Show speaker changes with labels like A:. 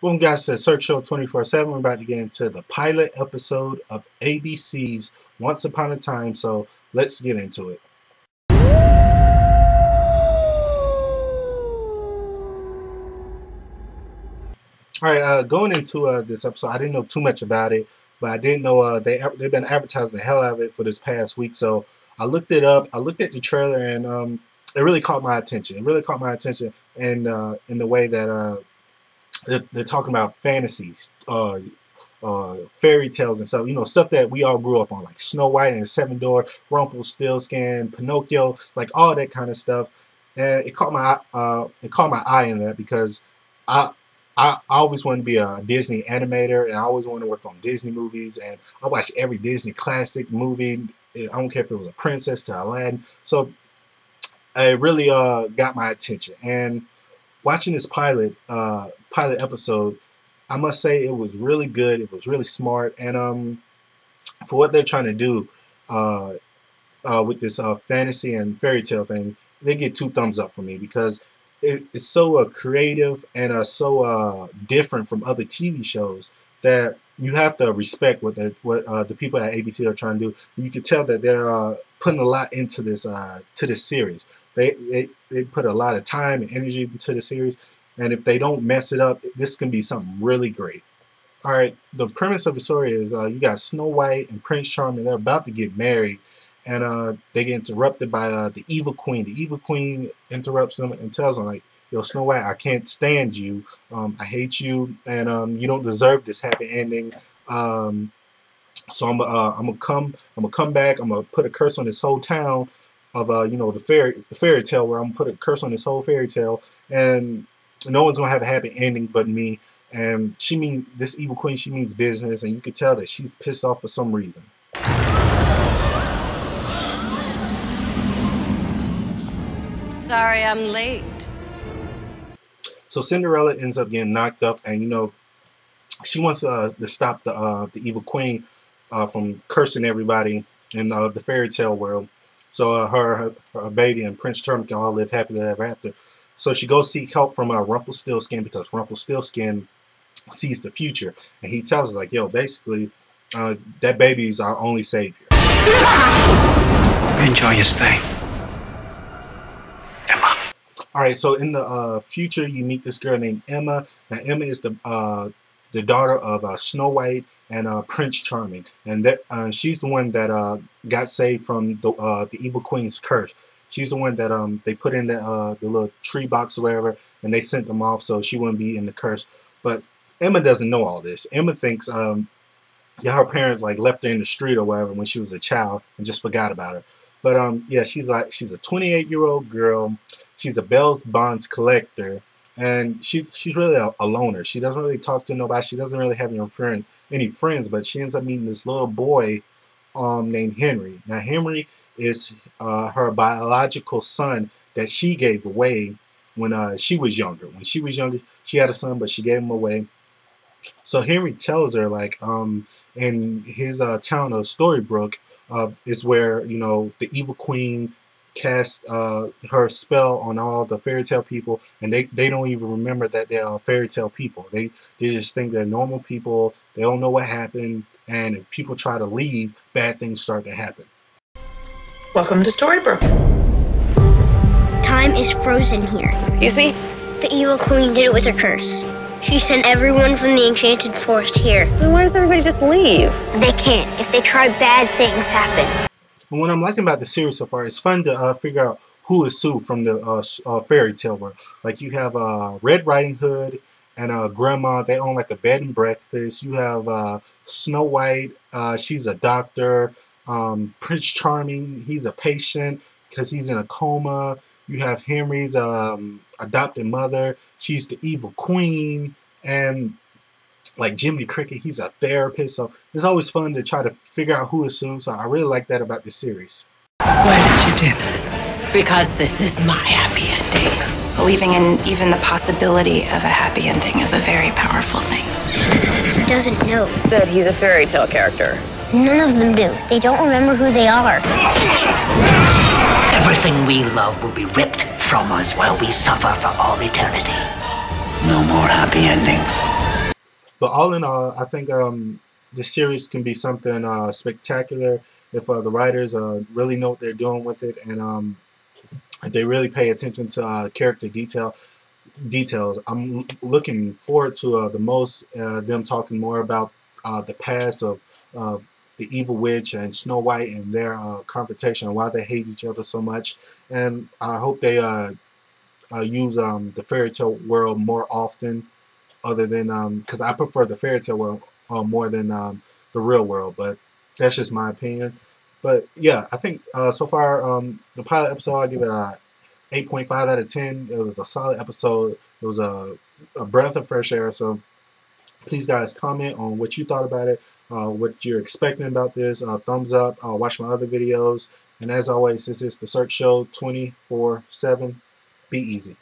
A: Welcome guys to Search Show 24/7. We're about to get into the pilot episode of ABC's Once Upon a Time, so let's get into it. Alright, going into this episode, I didn't know too much about it, but I didn't know they've been advertising the hell out of it for this past week, so I looked it up. I looked at the trailer, and it really caught my attention. It really caught my attention in the way that they're talking about fantasies, fairy tales and stuff. You know, stuff that we all grew up on, like Snow White and the Seven Dwarfs, Rumpelstiltskin, Pinocchio, like all that kind of stuff. And it caught my eye in that because I always wanted to be a Disney animator, and I always wanted to work on Disney movies. And I watched every Disney classic movie. I don't care if it was a princess to Aladdin. So it really got my attention. And watching this pilot episode, I must say it was really good. It was really smart, and for what they're trying to do with this fantasy and fairy tale thing, they get 2 thumbs up for me because it's so creative and so different from other TV shows that you have to respect what the people at ABC are trying to do. You can tell that they're putting a lot into this series. They put a lot of time and energy into the series, and if they don't mess it up, this can be something really great. All right, the premise of the story is you got Snow White and Prince Charming. They're about to get married, and they get interrupted by the Evil Queen. The Evil Queen interrupts them and tells them, like, "Yo, Snow White, I can't stand you. I hate you, and you don't deserve this happy ending. So I'm gonna come back. I'm gonna put a curse on this whole town of you know, the fairy tale, where I'm gonna put a curse on this whole fairy tale, and no one's gonna have a happy ending but me." And this Evil Queen, she means business, and you can tell that she's pissed off for some reason.
B: Sorry I'm late.
A: So Cinderella ends up getting knocked up, and you know, she wants to stop the Evil Queen from cursing everybody in the fairy tale world. So her baby and Prince Charming can all live happily ever after. So she goes seek help from Rumpelstiltskin, because Rumpelstiltskin sees the future, and he tells her, like, "Yo, basically, that baby's our only savior."
C: Enjoy your stay, Emma.
A: All right, so in the future, you meet this girl named Emma. Now, Emma is the daughter of Snow White and Prince Charming, and she's the one that got saved from the Evil Queen's curse. She's the one that they put in the little tree box or whatever, and they sent them off so she wouldn't be in the curse. But Emma doesn't know all this. Emma thinks yeah, her parents like left her in the street or whatever when she was a child and just forgot about her. But yeah, she's a 28-year-old girl. She's a bail bonds collector, and she's really a loner. She doesn't really talk to nobody. She doesn't really have any friends, but she ends up meeting this little boy named Henry. Now, Henry is her biological son that she gave away when she was younger. When she was younger, she had a son, but she gave him away. So Henry tells her, like, in his town of Storybrooke is where, you know, the Evil Queen cast her spell on all the fairy tale people, and they don't even remember that they're fairy tale people. They just think they're normal people. They don't know what happened, and if people try to leave, bad things start to happen.
D: Welcome to Storybrooke.
E: Time is frozen here.
D: Excuse me?
E: The Evil Queen did it with her curse. She sent everyone from the Enchanted Forest here.
D: Then why does everybody just leave?
E: They can't. If they try, bad things happen.
A: And what I'm liking about the series so far, it's fun to figure out who is who from the fairy tale world. Like, you have Red Riding Hood and Grandma. They own like a bed and breakfast. You have Snow White. She's a doctor. Prince Charming, he's a patient because he's in a coma. You have Henry's adopted mother. She's the Evil Queen. And like Jiminy Cricket, he's a therapist. So it's always fun to try to figure out who is who. So I really like that about this series.
C: Why did you do this?
B: Because this is my happy ending.
D: Believing in even the possibility of a happy ending is a very powerful thing.
E: He doesn't know.
D: That he's a fairy tale character.
E: None of them do. They don't remember who they are.
F: Everything we love will be ripped from us while we suffer for all eternity. No more happy endings.
A: But all in all, I think this series can be something spectacular if the writers really know what they're doing with it, and if they really pay attention to character details. I'm looking forward to the most them talking more about the past of the evil witch and Snow White and their confrontation and why they hate each other so much. And I hope they use the fairy tale world more often, other than because I prefer the fairy tale world more than the real world. But that's just my opinion. But yeah, I think so far the pilot episode, I give it a 8.5 out of 10. It was a solid episode. It was a breath of fresh air. So please, guys, comment on what you thought about it, what you're expecting about this. Thumbs up. Watch my other videos. And as always, this is The Search Show 24/7. Be easy.